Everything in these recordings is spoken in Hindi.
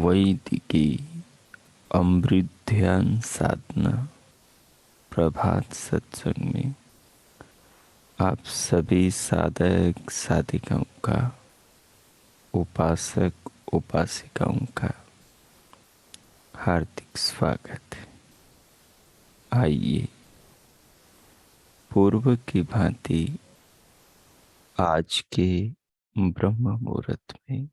वैदिकी अमृत ध्यान साधना प्रभात सत्संग में आप सभी साधक साधिकाओं का, उपासक उपासिकाओं का हार्दिक स्वागत है। आइए पूर्व की भांति आज के ब्रह्म मुहूर्त में,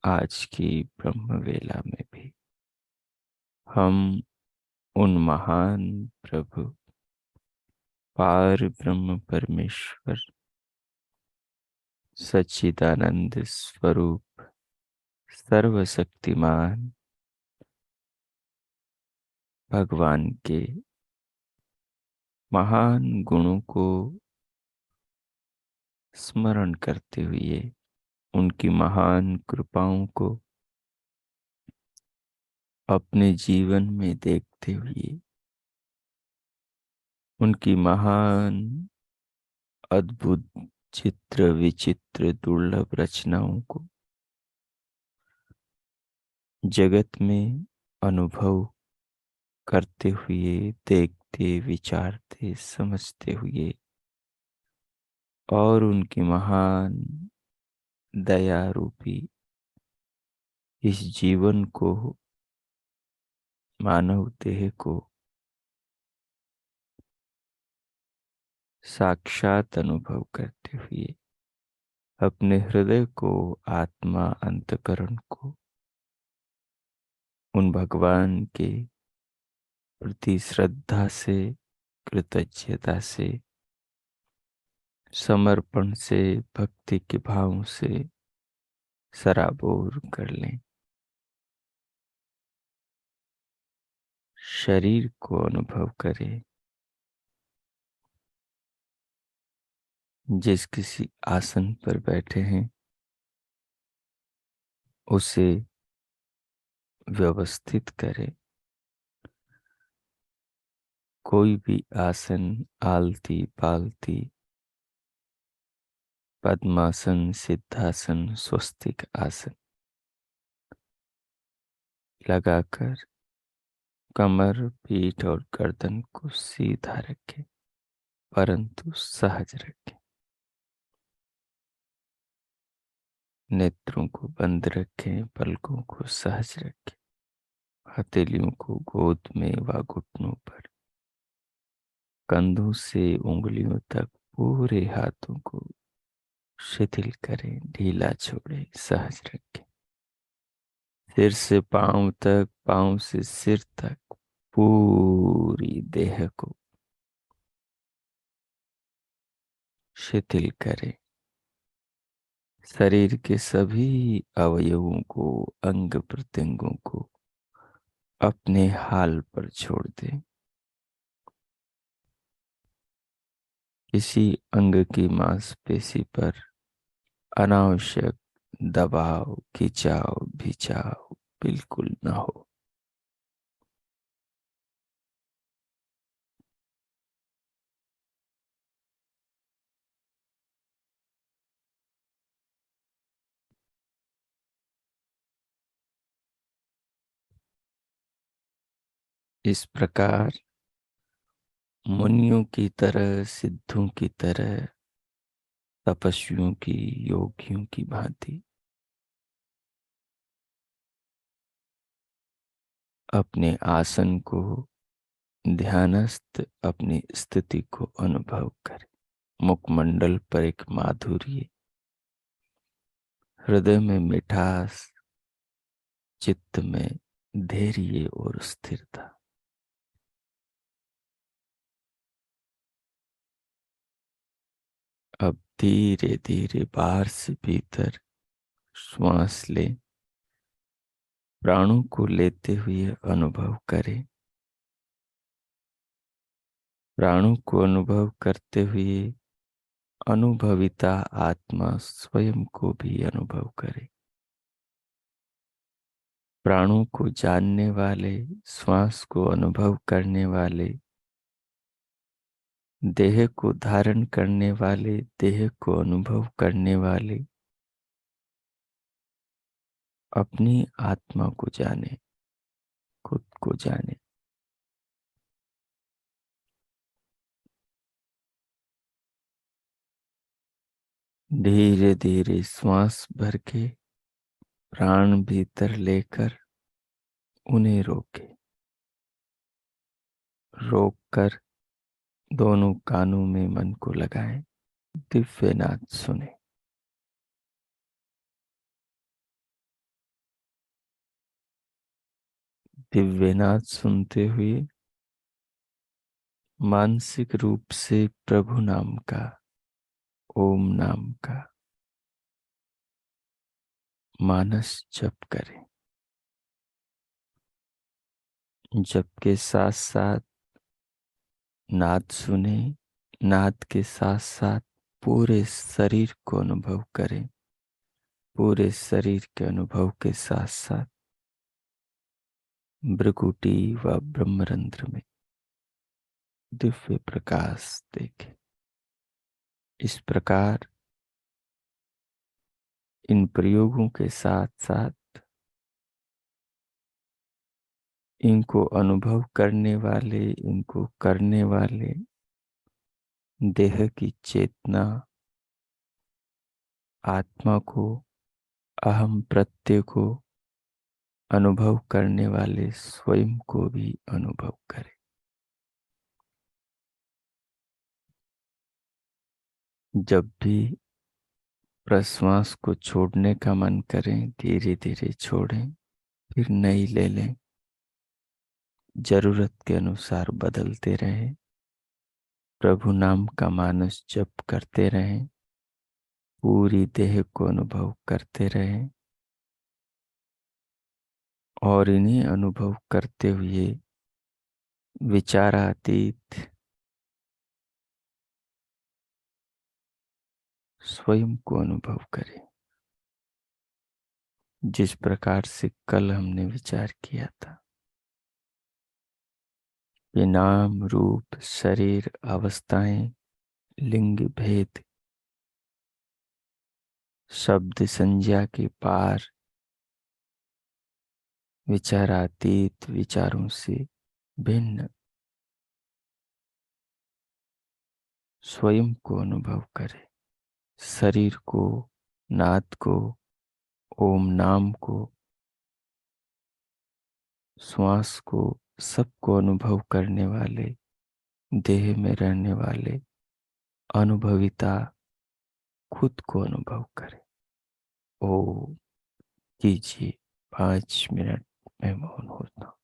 आज की ब्रह्म वेला में भी हम उन महान प्रभु पार ब्रह्म परमेश्वर सच्चिदानंद स्वरूप सर्वशक्तिमान भगवान के महान गुणों को स्मरण करते हुए, उनकी महान कृपाओं को अपने जीवन में देखते हुए, उनकी महान अद्भुत चित्र विचित्र दुर्लभ रचनाओं को जगत में अनुभव करते हुए, देखते विचारते समझते हुए और उनकी महान दया रूपी इस जीवन को, मानव देह को साक्षात अनुभव करते हुए अपने हृदय को, आत्मा अंतकरण को उन भगवान के प्रति श्रद्धा से, कृतज्ञता से, समर्पण से, भक्ति के भाव से सराबोर कर लें। शरीर को अनुभव करें। जिस किसी आसन पर बैठे हैं उसे व्यवस्थित करें। कोई भी आसन, आलती पालती, पद्मासन, सिद्धासन, स्वस्तिक आसन लगाकर कमर, पीठ और गर्दन को सीधा रखें, परंतु सहज रखें। नेत्रों को बंद रखें, पलकों को सहज रखें। हथेलियों को गोद में व घुटनों पर, कंधों से उंगलियों तक पूरे हाथों को शिथिल करें, ढीला छोड़ें, सहज रखें। सिर से पांव तक, पांव से सिर तक पूरी देह को शिथिल करें। शरीर के सभी अवयवों को, अंग प्रत्यंगों को अपने हाल पर छोड़ दें। किसी अंग की मांसपेशी पर अनावश्यक दबाव, खिंचाव, भिचाव बिल्कुल न हो। इस प्रकार मुनियों की तरह, सिद्धों की तरह, तपस्वियों की, योगियों की भांति अपने आसन को, ध्यानस्थ अपनी स्थिति को अनुभव करे। मुखमंडल पर एक माधुर्य, हृदय में मिठास, चित्त में धैर्य और स्थिरता। अब धीरे धीरे बाहर से भीतर श्वास ले, प्राणों को लेते हुए अनुभव करें। प्राणों को अनुभव करते हुए अनुभविता आत्मा स्वयं को भी अनुभव करे। प्राणों को जानने वाले, श्वास को अनुभव करने वाले, देह को धारण करने वाले, देह को अनुभव करने वाले अपनी आत्मा को जाने, खुद को जाने। धीरे धीरे श्वास भर के प्राण भीतर लेकर उन्हें रोके। रोक कर दोनों कानों में मन को लगाएं। दिव्य नाद सुने। दिव्य नाद सुनते हुए मानसिक रूप से प्रभु नाम का, ओम नाम का मानस जप करें। जप के साथ साथ नाद सुने। नाद के साथ साथ पूरे शरीर को अनुभव करें। पूरे शरीर के अनुभव के साथ साथ भृकुटी व ब्रह्मरंध्र में दिव्य प्रकाश देखें। इस प्रकार इन प्रयोगों के साथ साथ इनको अनुभव करने वाले, इनको करने वाले देह की चेतना, आत्मा को, अहम प्रत्यय को अनुभव करने वाले स्वयं को भी अनुभव करें। जब भी प्रश्वास को छोड़ने का मन करें, धीरे धीरे छोड़ें, फिर नई ले लें। जरूरत के अनुसार बदलते रहें। प्रभु नाम का मानस जप करते रहें। पूरी देह को अनुभव करते रहें और इन्हें अनुभव करते हुए विचारातीत स्वयं को अनुभव करें। जिस प्रकार से कल हमने विचार किया था, ये नाम, रूप, शरीर, अवस्थाएं, लिंग भेद, शब्द संज्ञा के पार, विचारातीत, विचारों से भिन्न स्वयं को अनुभव करें। शरीर को, नाद को, ओम नाम को, श्वास को, सबको अनुभव करने वाले, देह में रहने वाले अनुभविता खुद को अनुभव करें। ओ कीजिए 5 मिनट में मौन होता।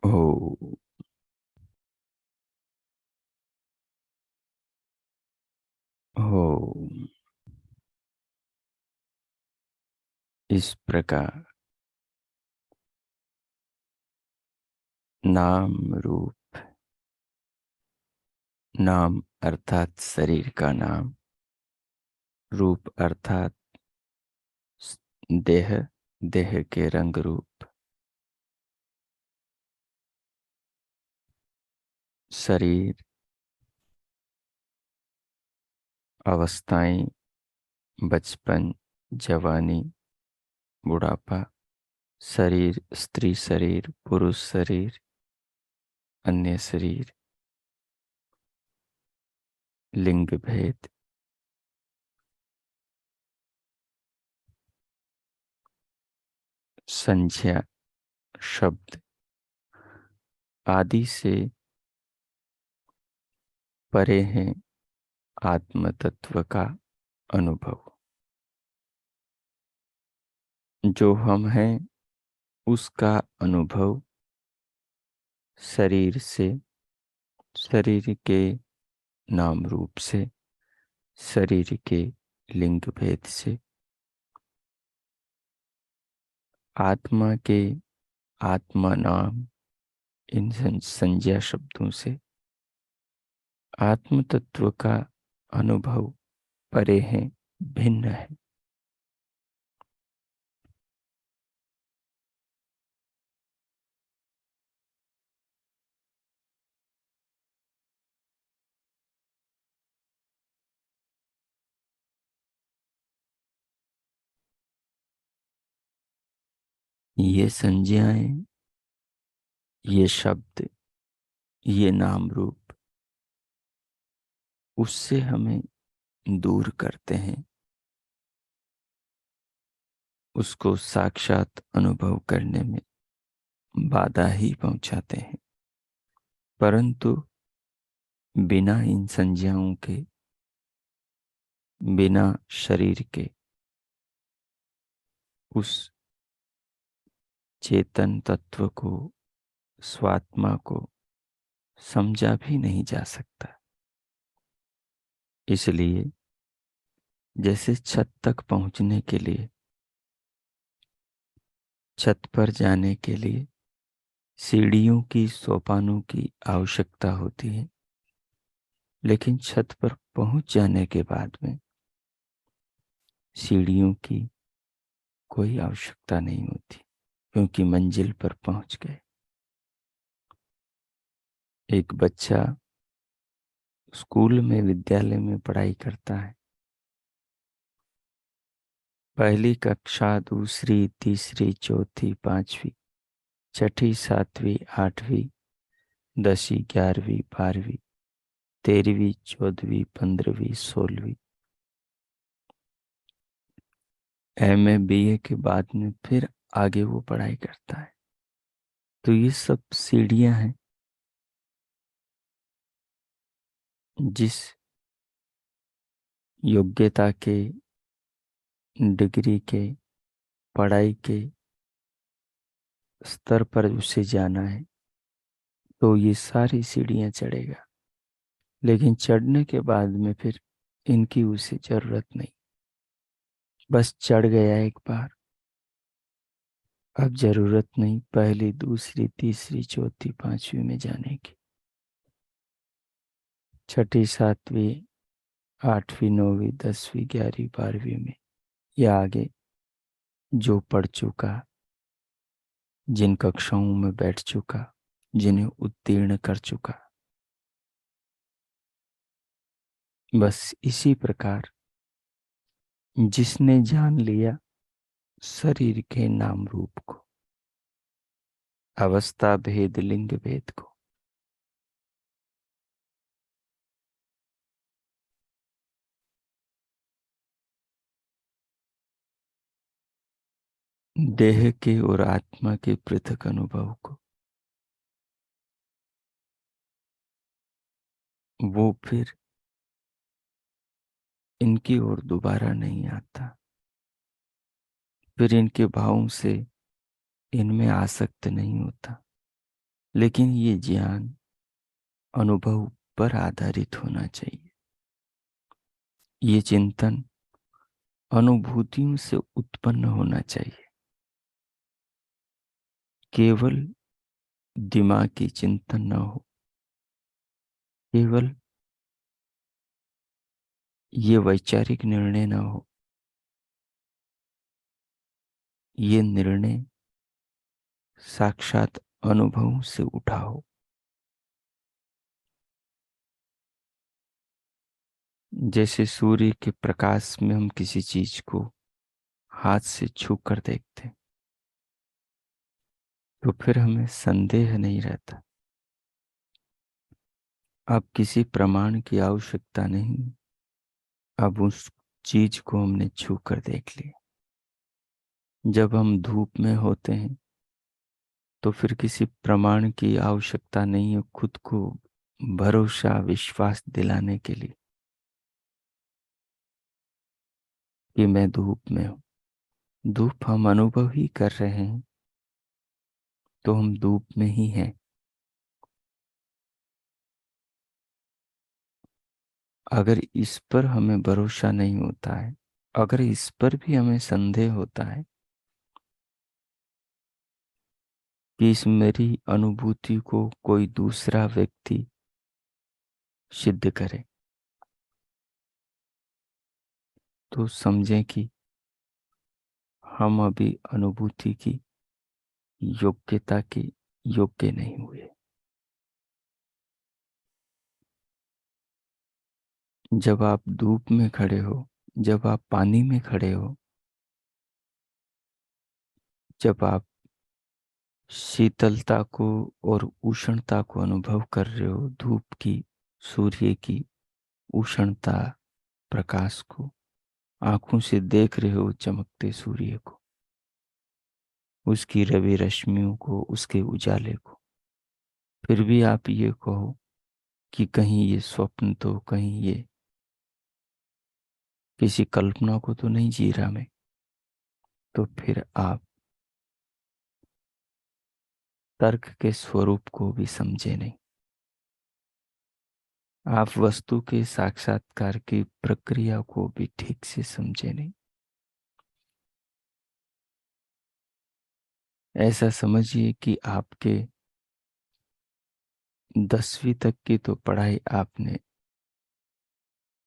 हो हो। इस प्रकार नाम रूप, नाम अर्थात शरीर का नाम, रूप अर्थात देह, देह के रंग रूप, शरीर, अवस्थाएं, बचपन, जवानी, बुढ़ापा, शरीर, स्त्री शरीर, पुरुष शरीर, अन्य शरीर, लिंग भेद, संज्ञा, शब्द आदि से परे हैं आत्म तत्व का अनुभव। जो हम हैं उसका अनुभव शरीर से, शरीर के नाम रूप से, शरीर के लिंग भेद से, आत्मा के आत्मा नाम इन संज्ञा शब्दों से आत्म तत्व का अनुभव परे है, भिन्न है। ये संज्ञाएं, ये शब्द, ये नाम रूप उससे हमें दूर करते हैं, उसको साक्षात अनुभव करने में बाधा ही पहुंचाते हैं। परंतु बिना इन संज्ञाओं के, बिना शरीर के, उस चेतन तत्व को, स्वात्मा को समझा भी नहीं जा सकता। इसलिए जैसे छत तक पहुंचने के लिए, छत पर जाने के लिए सीढ़ियों की, सोपानों की आवश्यकता होती है, लेकिन छत पर पहुंच जाने के बाद में सीढ़ियों की कोई आवश्यकता नहीं होती, क्योंकि मंजिल पर पहुंच गए। एक बच्चा स्कूल में, विद्यालय में पढ़ाई करता है। पहली कक्षा, दूसरी, तीसरी, चौथी, पांचवी, छठी, सातवीं, आठवीं, 10वीं, 11वीं, 12वीं, 13वीं, 14वीं, 15वीं, 16वीं, MA BA के बाद में फिर आगे वो पढ़ाई करता है। तो ये सब सीढ़ियां हैं। जिस योग्यता के, डिग्री के, पढ़ाई के स्तर पर उसे जाना है, तो ये सारी सीढ़ियां चढ़ेगा। लेकिन चढ़ने के बाद में फिर इनकी उसे जरूरत नहीं। बस चढ़ गया एक बार, अब जरूरत नहीं पहली, दूसरी, तीसरी, चौथी, पांचवी में जाने की। छठी, सातवीं, आठवीं, 9वीं, 10वीं, 11वीं, 12वीं में, या आगे जो पढ़ चुका, जिन कक्षाओं में बैठ चुका, जिन्हें उत्तीर्ण कर चुका। बस इसी प्रकार जिसने जान लिया शरीर के नाम रूप को, अवस्था भेद, लिंग भेद को, देह के और आत्मा के पृथक अनुभव को, वो फिर इनकी ओर दोबारा नहीं आता। फिर इनके भावों से इनमें आसक्त नहीं होता। लेकिन ये ज्ञान अनुभव पर आधारित होना चाहिए। ये चिंतन अनुभूतियों से उत्पन्न होना चाहिए। केवल दिमागी चिंतन न हो, केवल ये वैचारिक निर्णय न हो, ये निर्णय साक्षात अनुभव से उठा हो। जैसे सूर्य के प्रकाश में हम किसी चीज को हाथ से छू कर देखते हैं, तो फिर हमें संदेह नहीं रहता। अब किसी प्रमाण की आवश्यकता नहीं, अब उस चीज को हमने छू कर देख लिया। जब हम धूप में होते हैं तो फिर किसी प्रमाण की आवश्यकता नहीं है खुद को भरोसा विश्वास दिलाने के लिए कि मैं धूप में हूं। धूप हम अनुभव ही कर रहे हैं, तो हम धूप में ही हैं। अगर इस पर हमें भरोसा नहीं होता है, अगर इस पर भी हमें संदेह होता है कि इस मेरी अनुभूति को कोई दूसरा व्यक्ति सिद्ध करे, तो समझें कि हम अभी अनुभूति की योग्यता के योग्य नहीं हुए। जब आप धूप में खड़े हो, जब आप पानी में खड़े हो, जब आप शीतलता को और उष्णता को अनुभव कर रहे हो, धूप की, सूर्य की उष्णता, प्रकाश को आंखों से देख रहे हो, चमकते सूर्य को, उसकी रवि रश्मियों को, उसके उजाले को, फिर भी आप ये कहो कि कहीं ये स्वप्न, तो कहीं ये किसी कल्पना को तो नहीं जी रहा मैं, तो फिर आप तर्क के स्वरूप को भी समझे नहीं। आप वस्तु के साक्षात्कार की प्रक्रिया को भी ठीक से समझे नहीं। ऐसा समझिए कि आपके 10वीं तक की तो पढ़ाई आपने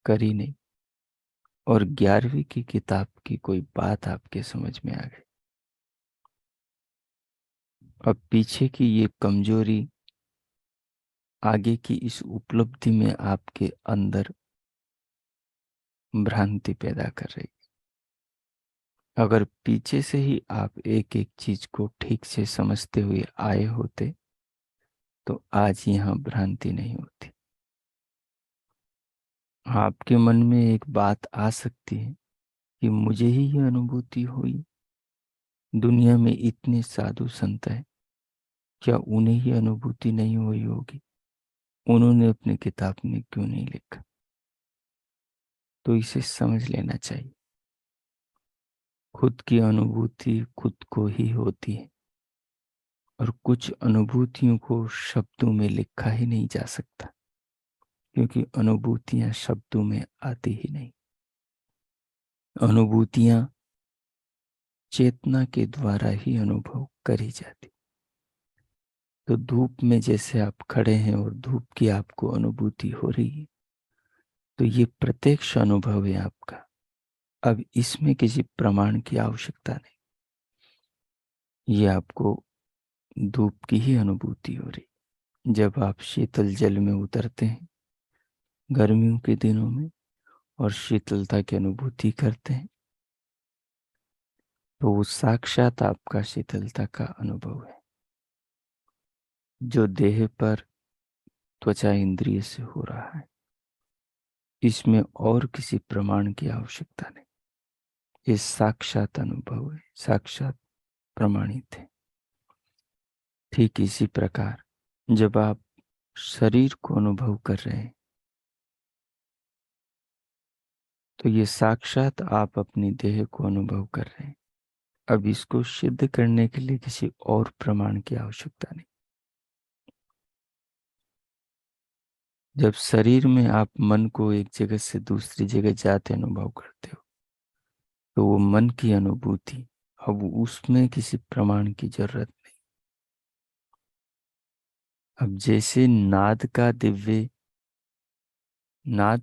करी नहीं, और 11वीं की किताब की कोई बात आपके समझ में आ गई। अब पीछे की ये कमजोरी आगे की इस उपलब्धि में आपके अंदर भ्रांति पैदा कर रही। अगर पीछे से ही आप एक एक चीज को ठीक से समझते हुए आए होते, तो आज यहाँ भ्रांति नहीं होती। आपके मन में एक बात आ सकती है कि मुझे ही ये अनुभूति हुई, दुनिया में इतने साधु संत हैं, क्या उन्हें ही अनुभूति नहीं हुई होगी? उन्होंने अपनी किताब में क्यों नहीं लिखा? तो इसे समझ लेना चाहिए। खुद की अनुभूति खुद को ही होती है, और कुछ अनुभूतियों को शब्दों में लिखा ही नहीं जा सकता, क्योंकि अनुभूतियां शब्दों में आती ही नहीं। अनुभूतियां चेतना के द्वारा ही अनुभव करी जाती। तो धूप में जैसे आप खड़े हैं और धूप की आपको अनुभूति हो रही है, तो ये प्रत्यक्ष अनुभव है आपका। अब इसमें किसी प्रमाण की आवश्यकता नहीं, ये आपको धूप की ही अनुभूति हो रही। जब आप शीतल जल में उतरते हैं गर्मियों के दिनों में और शीतलता की अनुभूति करते हैं, तो वो साक्षात आपका शीतलता का अनुभव है, जो देह पर त्वचा इंद्रिय से हो रहा है। इसमें और किसी प्रमाण की आवश्यकता नहीं, ये साक्षात अनुभव है, साक्षात प्रमाणित है। ठीक इसी प्रकार जब आप शरीर को अनुभव कर रहे हैं, तो ये साक्षात आप अपनी देह को अनुभव कर रहे हैं। अब इसको सिद्ध करने के लिए किसी और प्रमाण की आवश्यकता नहीं। जब शरीर में आप मन को एक जगह से दूसरी जगह जाते अनुभव करते हो, तो वो मन की अनुभूति, अब उसमें किसी प्रमाण की जरूरत नहीं। अब जैसे नाद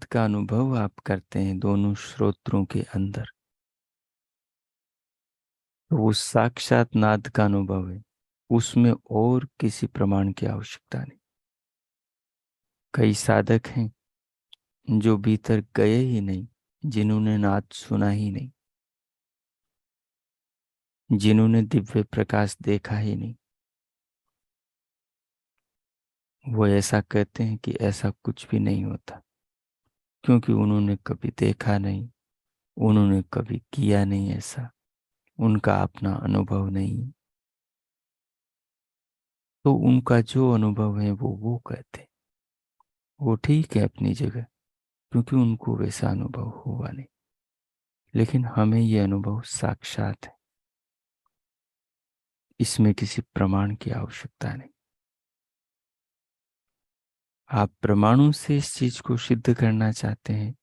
का अनुभव आप करते हैं दोनों श्रोत्रों के अंदर, तो वो साक्षात नाद का अनुभव है, उसमें और किसी प्रमाण की आवश्यकता नहीं। कई साधक हैं जो भीतर गए ही नहीं, जिन्होंने नाद सुना ही नहीं, जिन्होंने दिव्य प्रकाश देखा ही नहीं, वो ऐसा कहते हैं कि ऐसा कुछ भी नहीं होता, क्योंकि उन्होंने कभी देखा नहीं, उन्होंने कभी किया नहीं, ऐसा उनका अपना अनुभव नहीं। तो उनका जो अनुभव है वो कहते हैं, वो ठीक है अपनी जगह, क्योंकि उनको वैसा अनुभव हुआ नहीं। लेकिन हमें ये अनुभव साक्षात है, इसमें किसी प्रमाण की आवश्यकता नहीं। आप प्रमाणों से इस चीज को सिद्ध करना चाहते हैं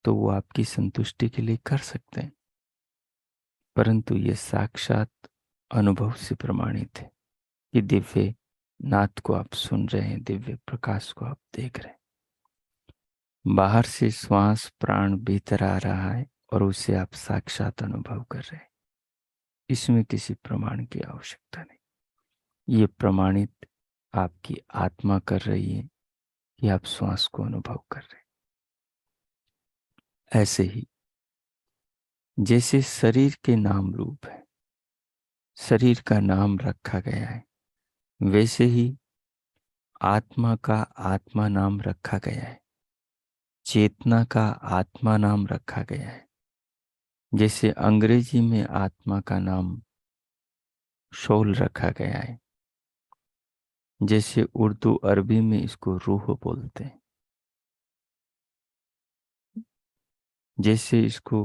तो वो आपकी संतुष्टि के लिए कर सकते हैं, परंतु ये साक्षात अनुभव से प्रमाणित है कि दिव्य नाद को आप सुन रहे हैं, दिव्य प्रकाश को आप देख रहे हैं। बाहर से श्वास प्राण भीतर आ रहा है और उसे आप साक्षात अनुभव कर रहे हैं, इसमें किसी प्रमाण की आवश्यकता नहीं। ये प्रमाणित आपकी आत्मा कर रही है कि आप श्वास को अनुभव कर रहे हैं। ऐसे ही जैसे शरीर के नाम रूप है, शरीर का नाम रखा गया है, वैसे ही आत्मा का आत्मा नाम रखा गया है, चेतना का आत्मा नाम रखा गया है। जैसे अंग्रेजी में आत्मा का नाम सोल रखा गया है, जैसे उर्दू अरबी में इसको रूह बोलते हैं, जैसे इसको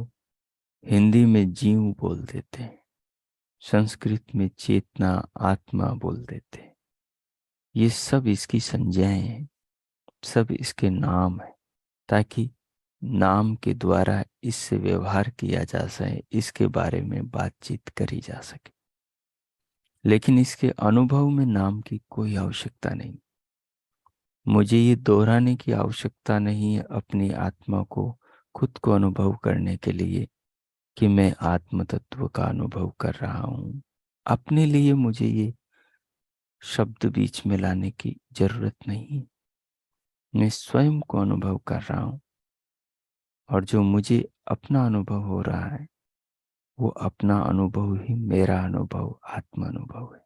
हिंदी में जीव बोल देते हैं, संस्कृत में चेतना आत्मा बोल देते हैं। ये सब इसकी संज्ञाएं हैं, सब इसके नाम है, ताकि नाम के द्वारा इससे व्यवहार किया जा सके, इसके बारे में बातचीत करी जा सके। लेकिन इसके अनुभव में नाम की कोई आवश्यकता नहीं। मुझे ये दोहराने की आवश्यकता नहीं है अपनी आत्मा को, खुद को अनुभव करने के लिए कि मैं आत्म तत्व का अनुभव कर रहा हूँ। अपने लिए मुझे ये शब्द बीच में लाने की जरूरत नहीं। मैं स्वयं को अनुभव कर रहा हूँ, और जो मुझे अपना अनुभव हो रहा है वो अपना अनुभव ही मेरा अनुभव, आत्म अनुभव है।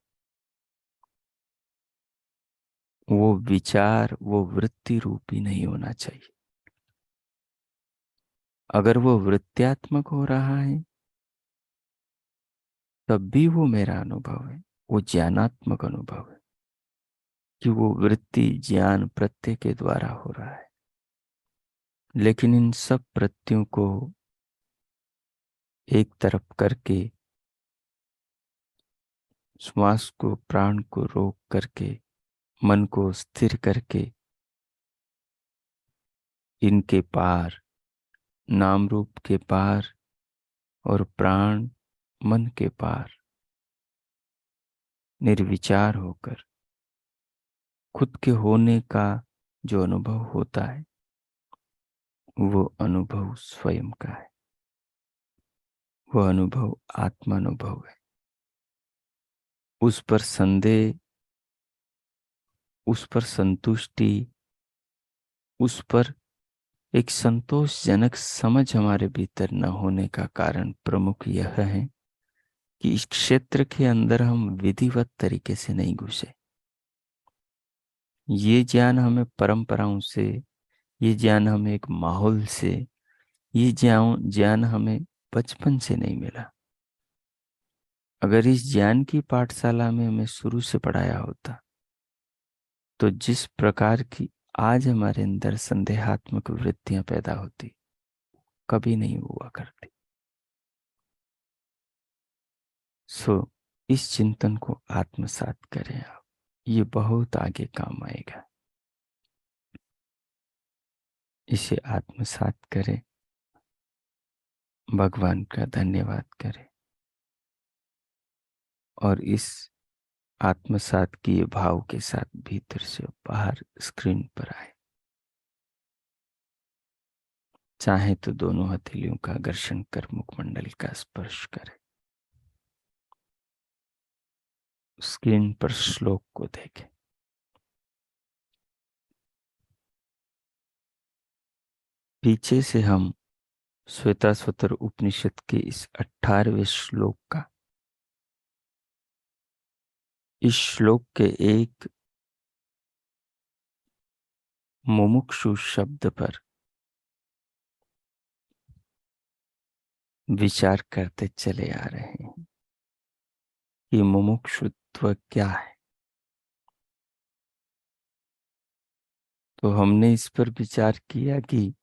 वो विचार, वो वृत्ति रूपी नहीं होना चाहिए। अगर वो वृत्त्यात्मक हो रहा है तब भी वो मेरा अनुभव है, वो ज्ञानात्मक अनुभव है, कि वो वृत्ति ज्ञान प्रत्यय के द्वारा हो रहा है। लेकिन इन सब प्रत्ययों को एक तरफ करके, श्वास को प्राण को रोक करके, मन को स्थिर करके, इनके पार, नाम रूप के पार और प्राण मन के पार निर्विचार होकर खुद के होने का जो अनुभव होता है वो अनुभव स्वयं का है, वो अनुभव आत्मानुभव है। उस पर संदेह, उस पर संतुष्टि, उस पर एक संतोषजनक समझ हमारे भीतर न होने का कारण प्रमुख यह है कि इस क्षेत्र के अंदर हम विधिवत तरीके से नहीं घुसे। ये ज्ञान हमें परंपराओं से, ये ज्ञान हमें एक माहौल से, ये ज्ञान हमें बचपन से नहीं मिला। अगर इस ज्ञान की पाठशाला में हमें शुरू से पढ़ाया होता तो जिस प्रकार की आज हमारे अंदर संदेहात्मक वृत्तियां पैदा होती कभी नहीं हुआ करती। सो इस चिंतन को आत्मसात करें आप, ये बहुत आगे काम आएगा। इसे आत्मसात करें, भगवान का धन्यवाद करें और इस आत्मसात किए भाव के साथ भीतर से बाहर स्क्रीन पर आए। चाहे तो दोनों हथेलियों का घर्षण कर मुखमंडल का स्पर्श करें। स्क्रीन पर श्लोक को देखें। पीछे से हम श्वेताश्वतर उपनिषद के इस 18वें श्लोक का, इस श्लोक के एक मुमुक्षु शब्द पर विचार करते चले आ रहे हैं कि मुमुक्षुत्व क्या है। तो हमने इस पर विचार किया कि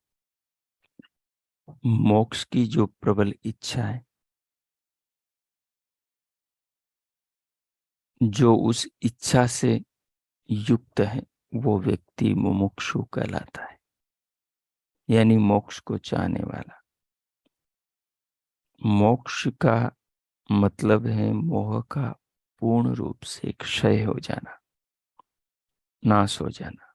मोक्ष की जो प्रबल इच्छा है, जो उस इच्छा से युक्त है, वो व्यक्ति मुमुक्षु कहलाता है, यानी मोक्ष को चाहने वाला। मोक्ष का मतलब है मोह का पूर्ण रूप से क्षय हो जाना, नाश हो जाना।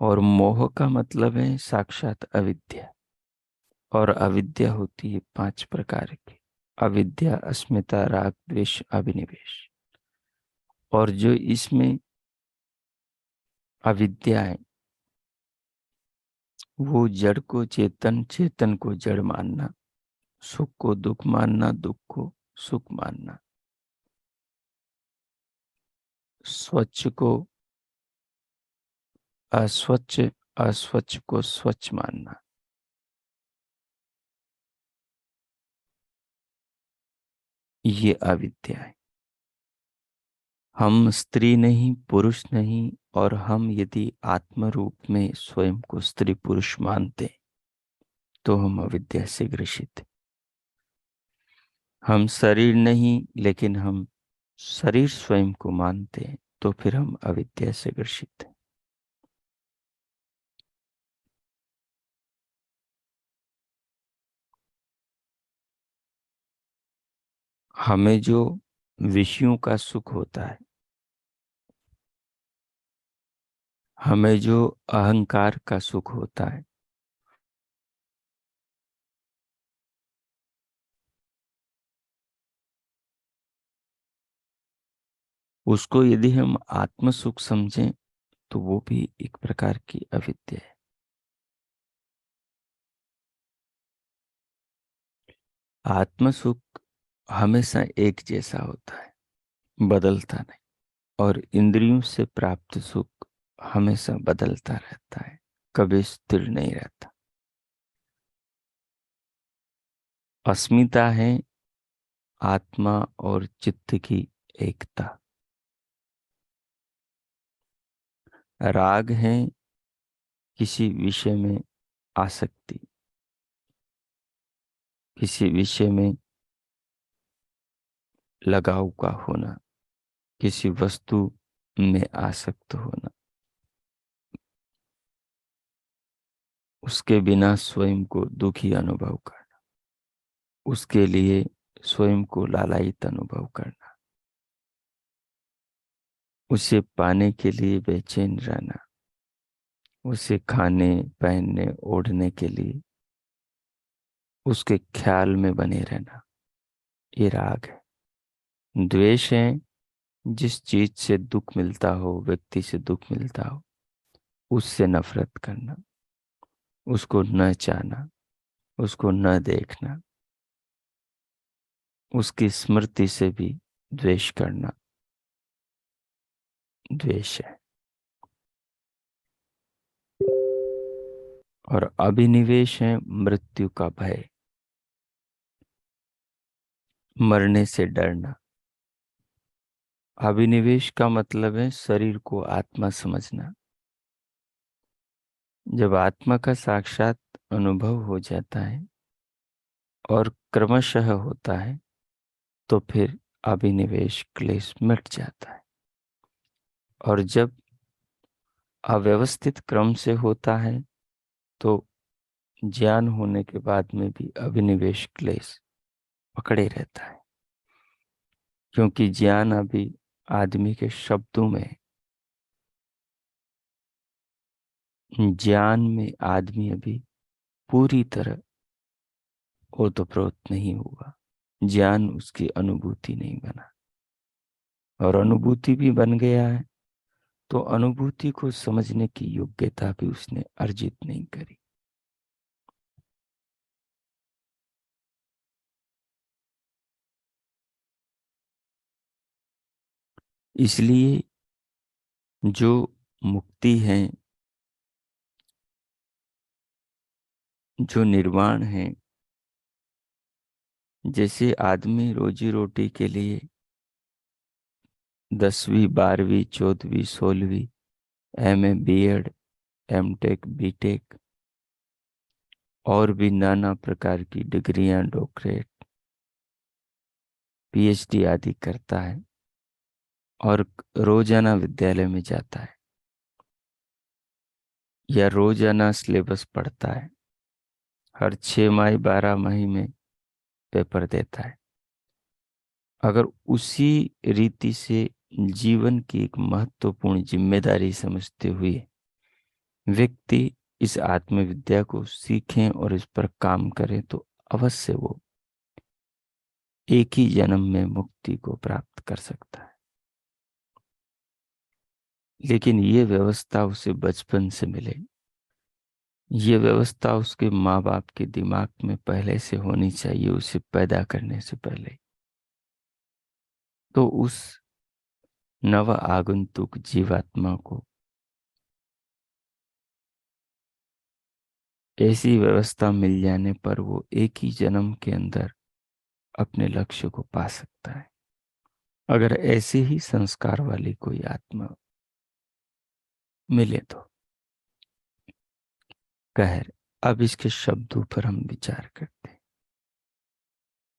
और मोह का मतलब है साक्षात अविद्या। और अविद्या होती है 5 प्रकार की: अविद्या, अस्मिता, राग, द्वेष, अभिनिवेश। और जो इसमें अविद्या है वो जड़ को चेतन, चेतन को जड़ मानना, सुख को दुख मानना, दुख को सुख मानना, स्वच्छ को अस्वच्छ, अस्वच्छ को स्वच्छ मानना। ये अविद्या है। हम स्त्री नहीं, पुरुष नहीं, और हम यदि आत्म रूप में स्वयं को स्त्री पुरुष मानते तो हम अविद्या से ग्रसित। हम शरीर नहीं, लेकिन हम शरीर स्वयं को मानते हैं तो फिर हम अविद्या से ग्रसित हैं। हमें जो विषयों का सुख होता है, हमें जो अहंकार का सुख होता है, उसको यदि हम आत्म सुख समझें तो वो भी एक प्रकार की अविद्या है। आत्म सुख हमेशा एक जैसा होता है, बदलता नहीं। और इंद्रियों से प्राप्त सुख हमेशा बदलता रहता है, कभी स्थिर नहीं रहता। अस्मिता है आत्मा और चित्त की एकता। राग है किसी विषय में आसक्ति, किसी विषय में लगाव का होना, किसी वस्तु में आसक्त होना, उसके बिना स्वयं को दुखी अनुभव करना, उसके लिए स्वयं को लालायित अनुभव करना, उसे पाने के लिए बेचैन रहना, उसे खाने, पहनने, ओढ़ने के लिए उसके ख्याल में बने रहना, ये राग है। द्वेष है जिस चीज से दुख मिलता हो, व्यक्ति से दुख मिलता हो, उससे नफरत करना, उसको न चाहना, उसको न देखना, उसकी स्मृति से भी द्वेष करना, द्वेष है। और अभिनिवेश है मृत्यु का भय, मरने से डरना। अभिनिवेश का मतलब है शरीर को आत्मा समझना। जब आत्मा का साक्षात अनुभव हो जाता है और क्रमशः होता है तो फिर अभिनिवेश क्लेश मिट जाता है। और जब अव्यवस्थित क्रम से होता है तो ज्ञान होने के बाद में भी अभिनिवेश क्लेश पकड़े रहता है, क्योंकि ज्ञान अभी आदमी के शब्दों में है। ज्ञान में आदमी अभी पूरी तरह ओतप्रोत नहीं हुआ। ज्ञान उसकी अनुभूति नहीं बना, और अनुभूति भी बन गया है तो अनुभूति को समझने की योग्यता भी उसने अर्जित नहीं करी। इसलिए जो मुक्ति है, जो निर्वाण है, जैसे आदमी रोजी रोटी के लिए 10वीं 12वीं 14वीं 16वीं MA B.Ed M.Tech B.Tech और भी नाना प्रकार की डिग्रियां, डॉक्टरेट, PhD आदि करता है और रोजाना विद्यालय में जाता है या रोजाना सिलेबस पढ़ता है, हर 6 माह 12 माह में पेपर देता है। अगर उसी रीति से जीवन की एक महत्वपूर्ण जिम्मेदारी समझते हुए व्यक्ति इस आत्मविद्या को सीखें और इस पर काम करें तो अवश्य वो एक ही जन्म में मुक्ति को प्राप्त कर सकता है। लेकिन ये व्यवस्था उसे बचपन से मिले, ये व्यवस्था उसके माँ बाप के दिमाग में पहले से होनी चाहिए, उसे पैदा करने से पहले। तो उस नव आगंतुक जीवात्मा को ऐसी व्यवस्था मिल जाने पर वो एक ही जन्म के अंदर अपने लक्ष्य को पा सकता है, अगर ऐसे ही संस्कार वाली कोई आत्मा मिले तो। खैर, अब इसके शब्दों पर हम विचार करते हैं।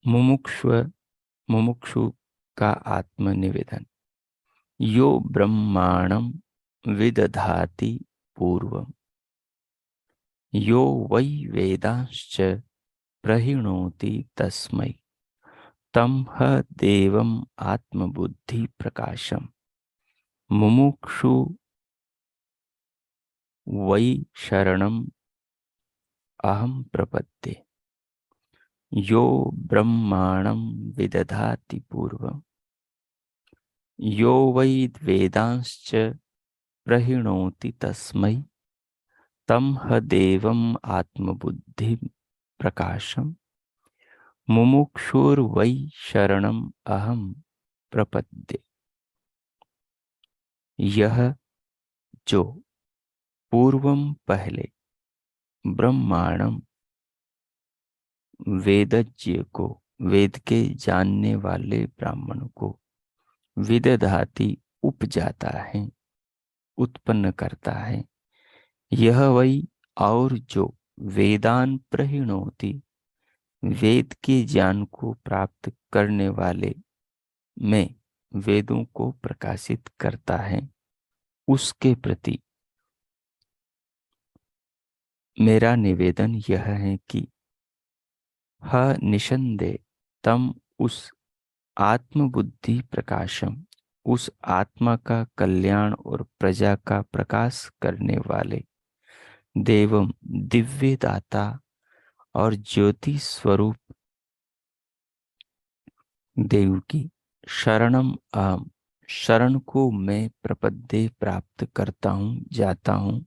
मुमुक्षु मुमुक्षु का आत्मनिवेदन। यो ब्रह्माणं विदधाति पूर्वम, यो वै वेदांश्च प्रहिणोति तस्मै, तं ह देवम् आत्मबुद्धि प्रकाशम, मुमुक्षु वै शरणम् अहं प्रपद्ये। यो ब्रह्माणं विदधाति पूर्वम, यो वै वेदांश्च प्रहिणोति तस्मै, तं ह देवम् आत्मबुद्धि प्रकाशम, मुमुक्षुर्वै शरणम् अहं प्रपद्ये। यह जो पूर्वम पहले ब्रह्मांडम वेदज्ञ को, वेद के जानने वाले ब्राह्मण को, विदधाति उपजाता है, उत्पन्न करता है, यह वही और जो वेदान प्रहिणोति, वेद के ज्ञान को प्राप्त करने वाले में वेदों को प्रकाशित करता है, उसके प्रति मेरा निवेदन यह है कि ह निसंदेह तम उस आत्मबुद्धि प्रकाशम, उस आत्मा का कल्याण और प्रजा का प्रकाश करने वाले देवम दिव्य दाता और ज्योति स्वरूप देव की शरणम अहम, शरण को मैं प्रपद्ये प्राप्त करता हूँ, जाता हूँ,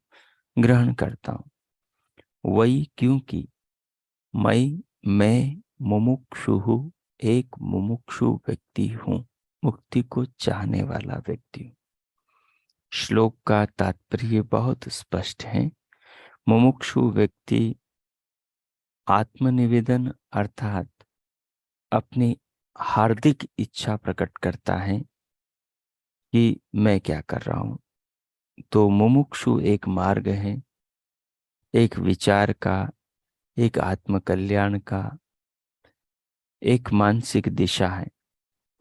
ग्रहण करता हूँ। वही क्योंकि मैं मुमुक्षु हूँ, एक मुमुक्षु व्यक्ति हूँ, मुक्ति को चाहने वाला व्यक्ति हूँ। श्लोक का तात्पर्य बहुत स्पष्ट है। मुमुक्षु व्यक्ति आत्मनिवेदन अर्थात अपनी हार्दिक इच्छा प्रकट करता है कि मैं क्या कर रहा हूँ। तो मुमुक्षु एक मार्ग है, एक विचार का, एक आत्मकल्याण का, एक मानसिक दिशा है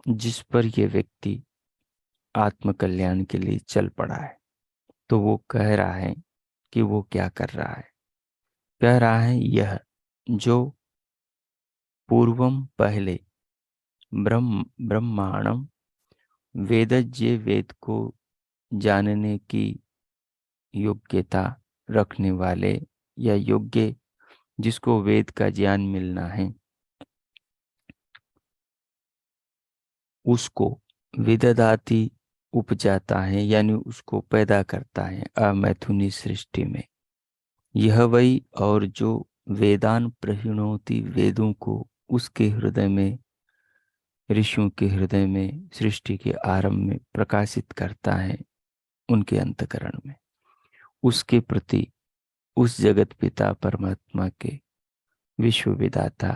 जिस पर यह व्यक्ति आत्मकल्याण के लिए चल पड़ा है। तो वो कह रहा है कि वो क्या कर रहा है, कह रहा है यह जो पूर्वम पहले ब्रह्मांडम वेदज्ञ वेद को जानने की योग्यता रखने वाले या योग्य जिसको वेद का ज्ञान मिलना है उसको विदधाति उपजाता है यानी उसको पैदा करता है अमैथुनी सृष्टि में। यह वही और जो वेदान प्रहिणोति वेदों को उसके हृदय में ऋषियों के हृदय में सृष्टि के आरंभ में प्रकाशित करता है उनके अंतकरण में। उसके प्रति उस जगत पिता परमात्मा के विश्व विधाता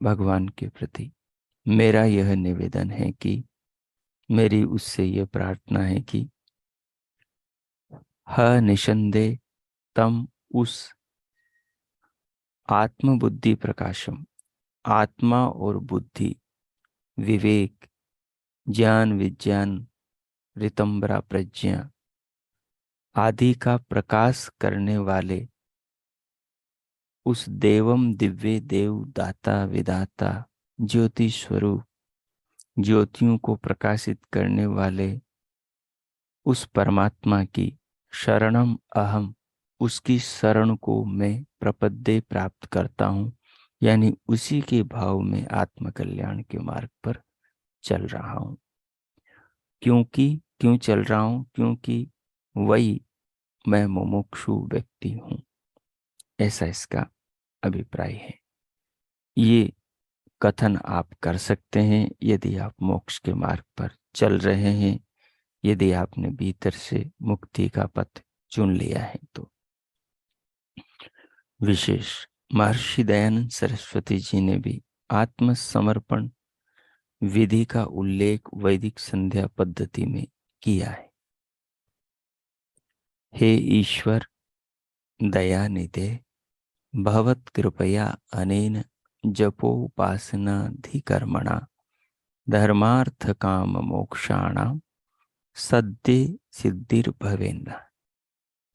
भगवान के प्रति मेरा यह निवेदन है कि मेरी उससे यह प्रार्थना है कि ह निसंदेह तम उस आत्मबुद्धि प्रकाशम आत्मा और बुद्धि विवेक ज्ञान विज्ञान ऋतंबरा प्रज्ञा आदि का प्रकाश करने वाले उस देवम दिव्य देव दाता विदाता ज्योति स्वरूप ज्योतियों को प्रकाशित करने वाले उस परमात्मा की शरणम अहम उसकी शरण को मैं प्रपद्ये प्राप्त करता हूँ यानी उसी के भाव में आत्मकल्याण के मार्ग पर चल रहा हूँ। क्यों चल रहा हूँ? क्योंकि वही मैं मुमुक्षु व्यक्ति हूँ, ऐसा इसका अभिप्राय है। ये कथन आप कर सकते हैं यदि आप मोक्ष के मार्ग पर चल रहे हैं, यदि आपने भीतर से मुक्ति का पथ चुन लिया है तो। विशेष महर्षि दयानंद सरस्वती जी ने भी आत्मसमर्पण विधि का उल्लेख वैदिक संध्या पद्धति में किया है। हे ईश्वर दयानिधे भवत कृपया अनेन जपोपासनाधिकर्मणा धर्मार्थ काम मोक्षाणाम सद्य सिद्धिर्भवेन्न।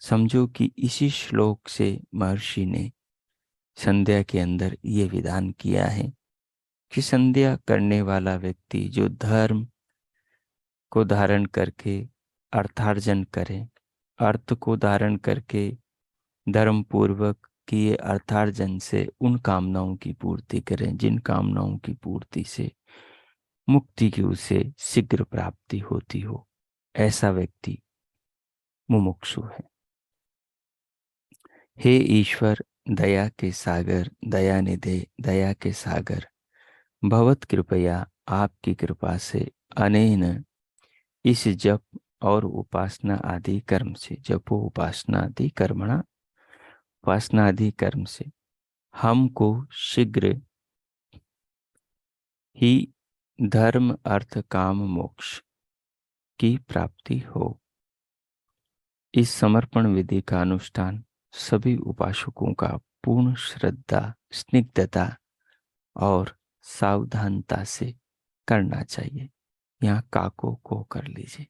समझो कि इसी श्लोक से महर्षि ने संध्या के अंदर ये विधान किया है कि संध्या करने वाला व्यक्ति जो धर्म को धारण करके अर्थार्जन करे, अर्थ को धारण करके धर्म पूर्वक किए अर्थार्जन से उन कामनाओं की पूर्ति करें जिन कामनाओं की पूर्ति से मुक्ति की उसे शीघ्र प्राप्ति होती हो, ऐसा व्यक्ति मुमुक्षु है। हे ईश्वर दया के सागर दयानिधे दया के सागर भवत कृपया आपकी कृपा से अनेन इस जप और उपासना आदि कर्म से जपो उपासना आदि कर्मणा उपासना आदि कर्म से हमको शीघ्र ही धर्म अर्थ काम मोक्ष की प्राप्ति हो। इस समर्पण विधि का अनुष्ठान सभी उपासकों का पूर्ण श्रद्धा स्निग्धता और सावधानता से करना चाहिए। यहाँ काको को कर लीजिए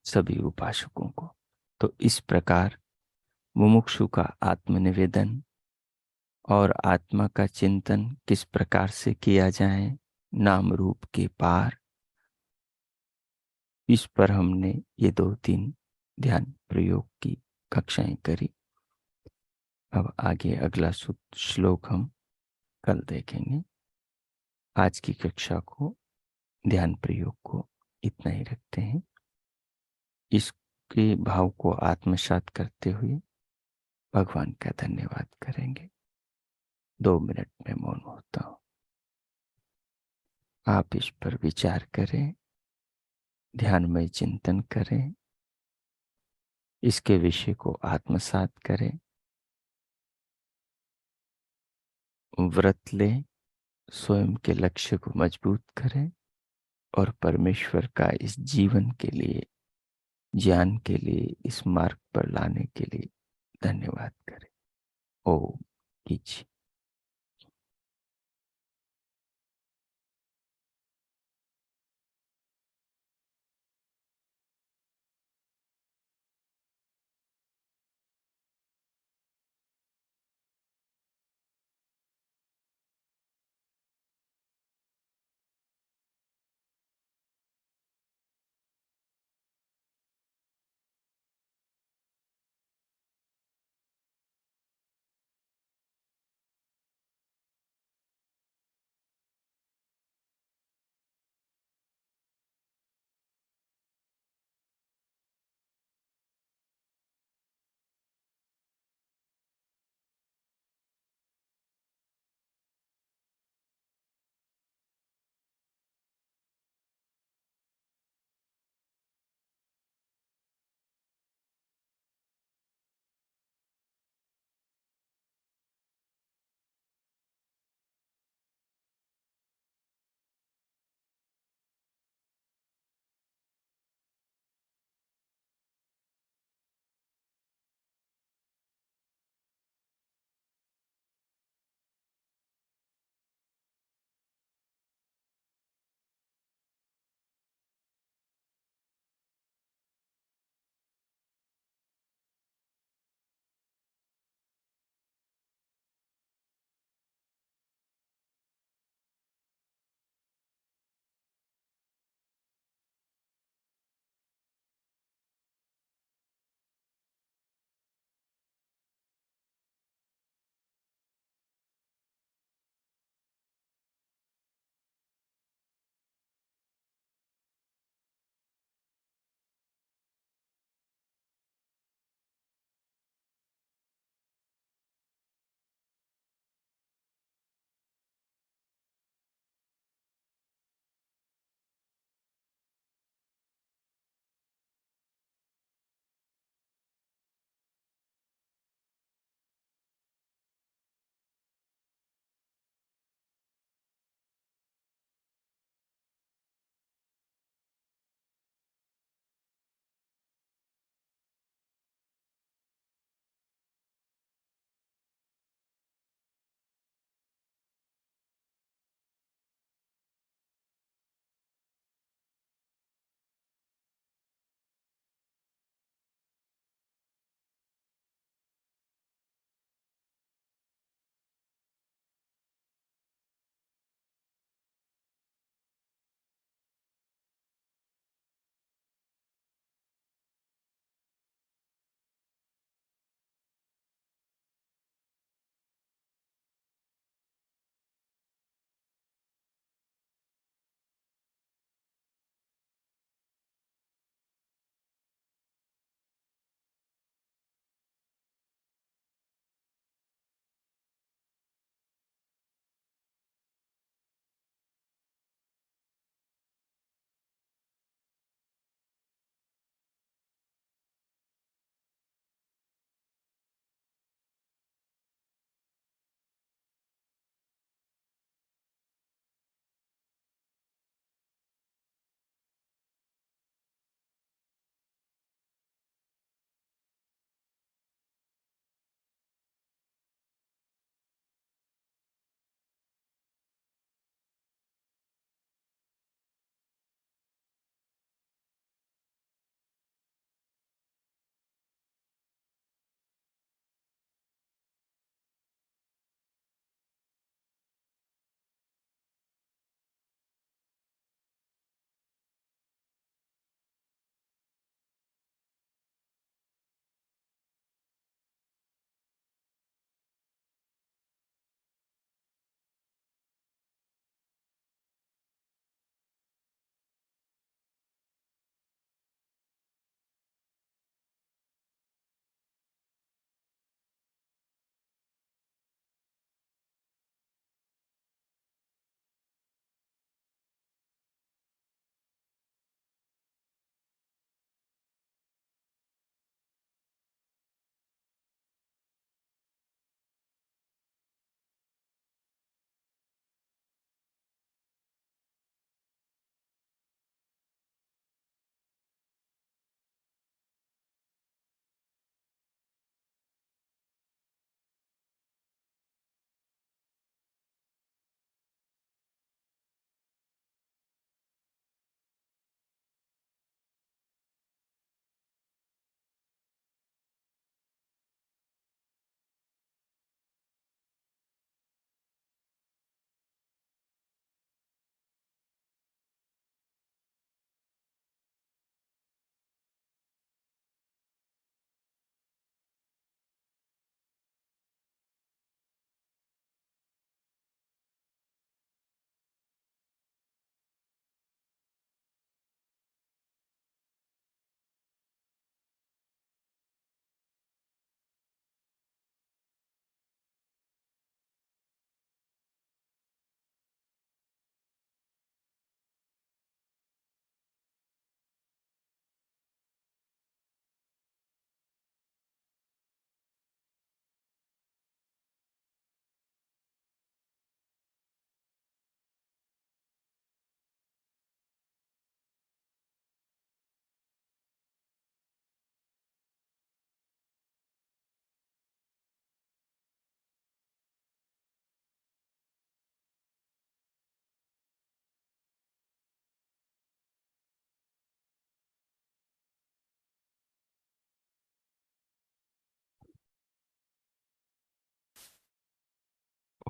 सभी उपासकों को। तो इस प्रकार मुमुक्षु का आत्मनिवेदन और आत्मा का चिंतन किस प्रकार से किया जाए नाम रूप के पार, इस पर हमने ये 2-3 ध्यान प्रयोग की कक्षाएं करी। अब आगे अगला श्लोक हम कल देखेंगे। आज की कक्षा को ध्यान प्रयोग को इतना ही रखते हैं। इसके भाव को आत्मसात करते हुए भगवान का धन्यवाद करेंगे। 2 मिनट में मौन होता हूं। आप इस पर विचार करें, ध्यानमय चिंतन करें, इसके विषय को आत्मसात करें, व्रत लें, स्वयं के लक्ष्य को मजबूत करें और परमेश्वर का इस जीवन के लिए ज्ञान के लिए इस मार्ग पर लाने के लिए धन्यवाद करें। ओम कीजिए।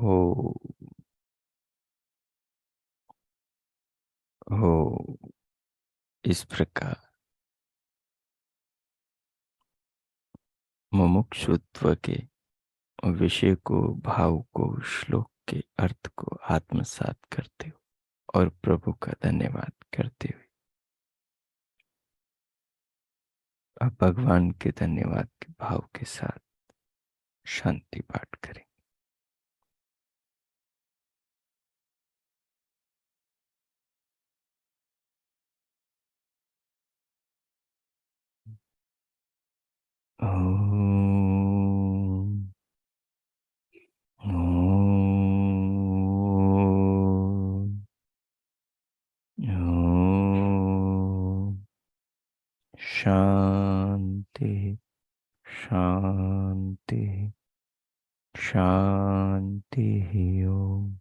हो हो। इस प्रकार मुमुक्षुत्व के विषय को, भाव को, श्लोक के अर्थ को आत्मसात करते हो और प्रभु का धन्यवाद करते हुए अब भगवान के धन्यवाद के भाव के साथ शांति पाठ करें। ओम ओम ओम। शांति शांति शांति। ओम।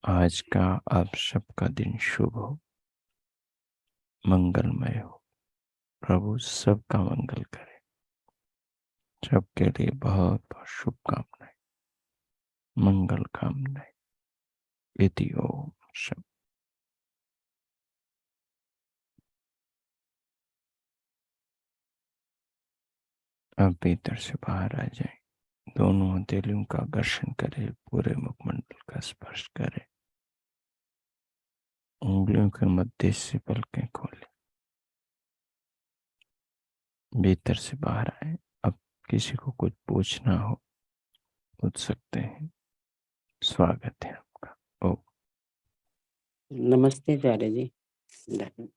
आज का आप सबका दिन शुभ हो, मंगलमय हो। प्रभु सबका मंगल करे। सबके लिए बहुत बहुत शुभकामनाएं, मंगल कामनाएं। इति ओम। सब अब भीतर से बाहर आ जाए। दोनों हथेलियों का घर्षण करे, पूरे मुखमंडल का स्पर्श करे, उंगलियों के मध्य से पलकें खोले, भीतर से बाहर आए। अब किसी को कुछ पूछना हो पूछ सकते हैं। स्वागत है आपका। ओ नमस्ते आचार्य जी। धन्यवाद।